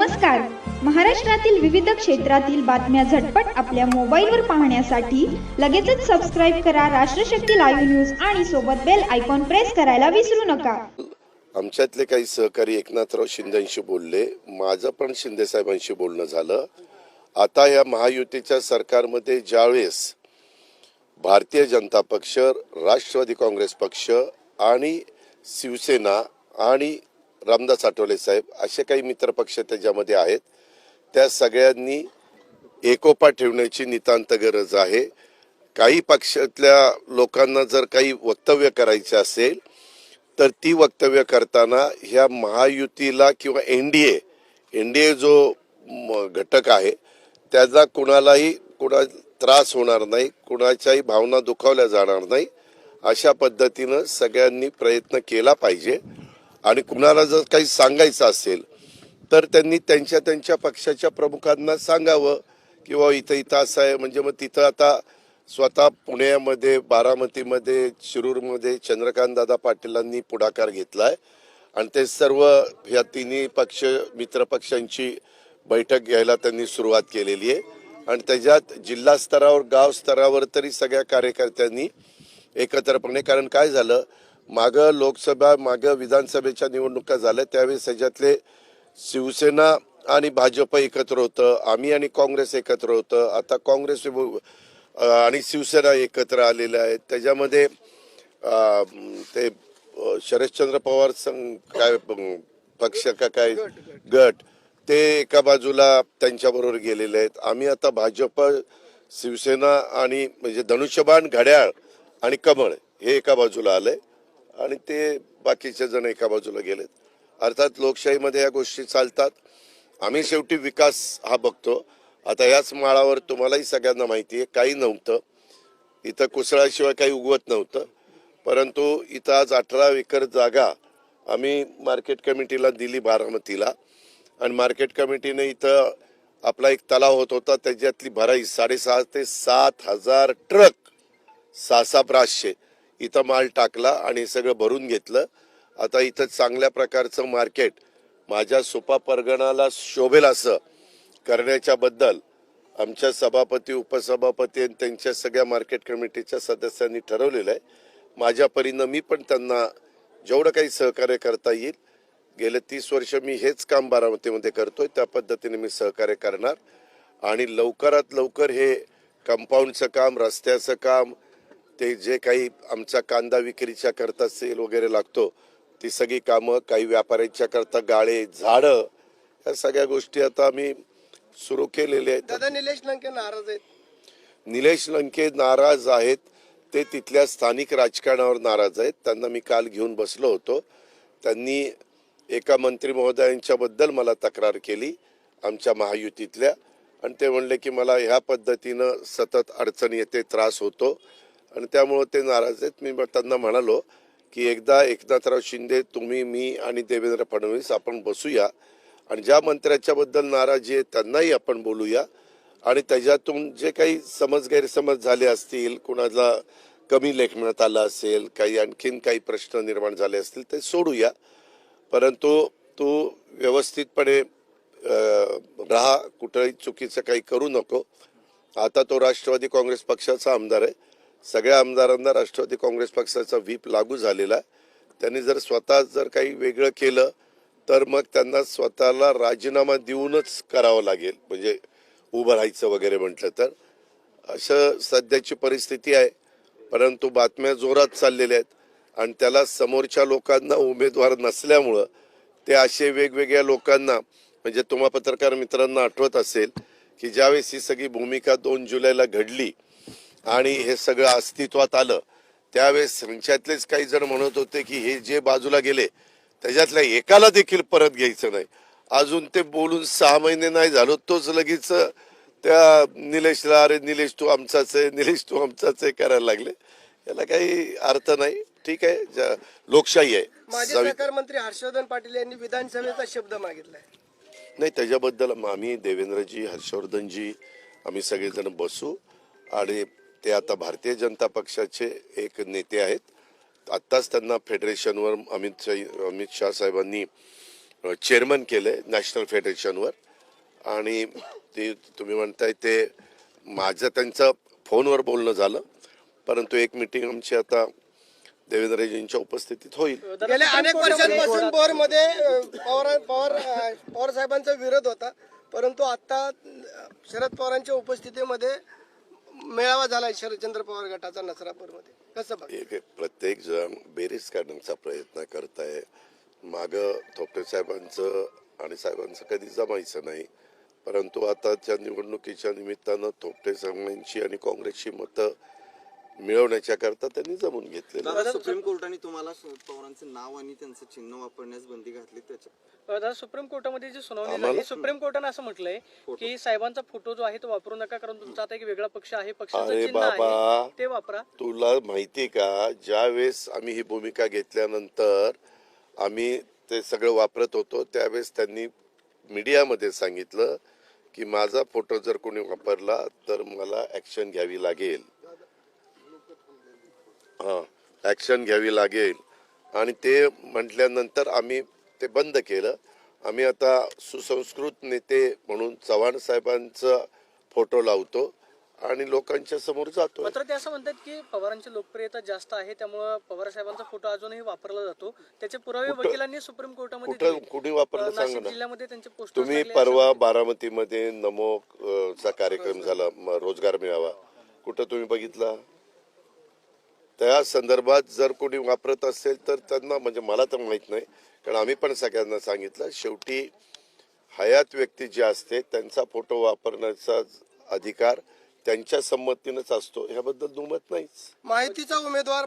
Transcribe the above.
नमस्कार. महाराष्ट्रातील विविध क्षेत्रातील बातम्या झटपट आपल्या मोबाईलवर पाहण्यासाठी लगेचच सबस्क्राईब करा राष्ट्रशक्ती लाईव्ह न्यूज आणि सोबत बेल आयकॉन प्रेस करायला विसरू नका. आमच्यातले काही सहकारी एकनाथराव शिंदेंशी बोलले, माझं पण शिंदे साहेबांशी बोलणं झालं. आता या महायुतीच्या सरकारमध्ये ज्यावेळेस भारतीय जनता पक्ष, राष्ट्रवादी काँग्रेस पक्ष आणि शिवसेना आणि रामदास आठवले साहेब असे काही मित्रपक्ष त्याच्यामध्ये आहेत, त्या सगळ्यांनी एकोपा ठेवण्याची नितांत गरज आहे. काही पक्षातल्या लोकांना जर काही वक्तव्य करायचे असेल तर ती वक्तव्य करताना ह्या महायुतीला किंवा एनडीए जो घटक आहे त्याचा कुणालाही त्रास होणार नाही, कुणाच्याही भावना दुखावल्या जाणार नाही, अशा पद्धतीनं सगळ्यांनी प्रयत्न केला पाहिजे. आणि कुणाला जर काही सांगायचं असेल तर त्यांनी त्यांच्या पक्षाच्या प्रमुखांना सांगावं किंवा इथं असं आहे. म्हणजे मग तिथं आता स्वतः पुण्यामध्ये, बारामतीमध्ये, शिरूरमध्ये चंद्रकांत दादा पाटीलांनी पुढाकार घेतलाय आणि ते सर्व ह्या तिन्ही पक्ष मित्र पक्षांची बैठक घ्यायला त्यांनी सुरुवात केलेली आहे. आणि त्याच्यात जिल्हा स्तरावर, गाव स्तरावर तरी सगळ्या कार्यकर्त्यांनी एकत्रपणे, कारण काय झालं, मागं विधानसभेच्या निवडणुका झाल्या त्यावेळेस त्याच्यातले शिवसेना आणि भाजप एकत्र होतं, आम्ही आणि काँग्रेस एकत्र होतं. आता काँग्रेस आणि शिवसेना एकत्र आलेल्या आहेत. त्याच्यामध्ये ते शरदचंद्र पवार काय पक्ष का काय गट ते एका बाजूला त्यांच्याबरोबर गेलेले आहेत. आम्ही आता भाजप, शिवसेना आणि म्हणजे धनुष्यबाण, घड्याळ आणि कमळ हे एका बाजूला आलंय आणि ते बाकीचे जण एका बाजूला गेलेत. अर्थात लोकशाहीमध्ये या गोष्टी चालतात. आम्ही शेवटी विकास हा बघतो. आता याच माळावर तुम्हालाही सगळ्यांना माहिती आहे, काही नव्हतं इथं, कुसळाशिवाय काही उगवत नव्हतं. परंतु इथं आज 18 एकर जागा आम्ही मार्केट कमिटीला दिली बारामतीला, आणि मार्केट कमिटीने इथं आपला एक तलाव होता त्याच्यातली भराई 6,500 ते 7,000 ट्रक 6 ब्रासचे इथं माल टाकला आणि सगळं भरून घेतलं. आता इथं चांगल्या प्रकारचं मार्केट माझ्या सुपा परगणाला शोभेल असं करण्याच्या बद्दल आमच्या सभापती, उपसभापती आणि त्यांच्या सगळ्या मार्केट कमिटीच्या सदस्यांनी ठरवलेलं आहे. माझ्या परीनं मी पण त्यांना जेवढं काही सहकार्य करता येईल, गेले 30 वर्ष मी हेच काम बारामतीमध्ये करतोय, त्या पद्धतीने मी सहकार्य करणार. आणि लवकरात लवकर हे कंपाऊंडचं काम, रस्त्याचं काम, ते जे काही आमचा कांदा विक्रीच्या करता सेल वगैरे लागतो ती सगळी कामं, काही व्यापाऱ्यांच्या करता गाळे, झाडं, या सगळ्या गोष्टी आता आम्ही सुरू केलेल्या आहेत. दादा, निलेश लंके नाराज आहेत. निलेश लंके नाराज आहेत, ते तिथल्या स्थानिक राजकारणावर नाराज आहेत. त्यांना मी काल घेऊन बसलो होतो. त्यांनी एका मंत्री महोदयांच्या बद्दल मला तक्रार केली आमच्या महायुतीतल्या, आणि ते म्हणले की मला ह्या पद्धतीनं सतत अडचण येते, त्रास होतो आणि त्यामुळं ते नाराज आहेत. मी त्यांना म्हणालो की एकदा एकनाथराव शिंदे, तुम्ही, मी आणि देवेंद्र फडणवीस आपण बसूया आणि ज्या मंत्र्याच्या बद्दल नाराजी आहे त्यांनाही आपण बोलूया आणि त्याच्यातून जे काही गैरसमज झाले असतील, कुणाला कमी लेखण्यात आलं असेल, काही आणखीन काही प्रश्न निर्माण झाले असतील ते सोडूया. परंतु तू व्यवस्थितपणे राहा, कुठंही चुकीचं काही करू नको. आता तो राष्ट्रवादी काँग्रेस पक्षाचा आमदार आहे. सगळ्या आमदारांना राष्ट्रवादी काँग्रेस पक्षाचा व्हीप लागू झालेला आहे. त्यांनी जर काही वेगळं केलं तर मग त्यांना स्वतःला राजीनामा देऊनच करावं लागेल, म्हणजे उभं राहायचं वगैरे म्हटलं तर. असं सध्याची परिस्थिती आहे. परंतु बातम्या जोरात चाललेल्या आहेत आणि त्याला समोरच्या लोकांना उमेदवार नसल्यामुळं ते असे वेगवेगळ्या लोकांना, म्हणजे तुम्हा पत्रकार मित्रांना आठवत असेल की ज्यावेळेस ही सगळी भूमिका 2 जुलैला घडली आणि हे सगळं अस्तित्वात आलं, त्यावेळेस त्यांच्यातलेच काही जण म्हणत होते की हे जे बाजूला गेले त्याच्यातल्या एकाला देखील परत घ्यायचं नाही. अजून ते बोलून 6 महिने नाही झालो, तोच लगेच त्या निलेशला, अरे निलेश तू आमचाच आहे, निलेश तू आमचाच आहे करायला लागले. याला काही अर्थ नाही. ठीक आहे, लोकशाही आहे. माजी सहकार मंत्री हर्षवर्धन पाटील यांनी विधानसभेचा शब्द मागितलाय. नाही, त्याच्याबद्दल आम्ही देवेंद्रजी, हर्षवर्धनजी, आम्ही सगळेजण बसू. आणि ते आता भारतीय जनता पक्षाचे एक नेते आहेत. आत्ताच त्यांना फेडरेशनवर अमित शाह साहेबांनी चेअरमन केले नॅशनल फेडरेशनवर. आणि ते तुम्ही म्हणताय ते माझं त्यांचं फोनवर बोलणं झालं, परंतु एक मीटिंग आमची आता देवेंद्रजींच्या उपस्थितीत होईल. गेल्या अनेक वर्षांपासून बोरमध्ये पवार साहेबांचा विरोध होता, परंतु आता शरद पवारांच्या उपस्थितीमध्ये मेळावा झालाय शरदचंद्र पवार गटाचा नसरापूरमध्ये. कसं बघ? प्रत्येक जण बेरीज काढण्याचा प्रयत्न करताय. मागं थोपटे साहेबांचं आणि साहेबांचं कधी जमायचं नाही, परंतु आताच्या निवडणुकीच्या निमित्तानं थोपटे साहेबांची आणि काँग्रेसची मतं मिळवण्याच्या करता त्यांनी जमून घेतलेलं. दादा, सुप्रीम कोर्टाने तुम्हाला पवारांचं नाव आणि त्यांचं चिन्ह वापरण्यास बंदी घातली. त्याच्या दादा, सुप्रीम कोर्टामध्ये जी सुनावणी झाली, सुप्रीम कोर्टाने असं म्हटलंय की साहेबांचा फोटो जो आहे तो वापरू नका, कारण तुमचा आता एक वेगळा पक्ष आहे, पक्षाचं अरे चिन्ह बाबा, आहे ते वापरा. तुला माहिती का, ज्या वेळेस आम्ही ही भूमिका घेतल्यानंतर आम्ही ते सगळं वापरत होतो, त्यावेळेस त्यांनी मीडियामध्ये सांगितलं की माझा फोटो जर कोणी वापरला तर मला ऍक्शन घ्यावी लागेल. ऍक्शन घ्यावी लागेल. आणि ते म्हटल्यानंतर आम्ही ते बंद केलं. आम्ही आता सुसंस्कृत नेते म्हणून चव्हाण साहेबांचा फोटो लावतो आणि लोकांच्या समोर जातो. मात्र ते असं म्हणतात की पवारांची लोकप्रियता जास्त आहे, त्यामुळे पवार साहेबांचा फोटो अजूनही वापरला जातो. त्याचे पुरावे वकिलांनी सुप्रीम कोर्टामध्ये दिले. कुठे वापरलं सांगा नाशिक ना. जिल्ह्यामध्ये त्यांचे पोस्टर तुम्ही परवा बारामतीमध्ये नमो चा कार्यक्रम झाला, रोजगार मेळावा, कुठं तुम्ही बघितला? त्या संदर्भात जर कोणी वापरत असेल तर त्यांना, म्हणजे मला तर माहित नाही, कारण आम्ही पण सगळ्यांना सांगितलं, शेवटी हयात व्यक्ती जी असते त्यांचा फोटो वापरण्याचा अधिकार त्यांच्या संमतीनेच असतो, ह्याबद्दल दुमत नाहीच. माहितीचा उमेदवार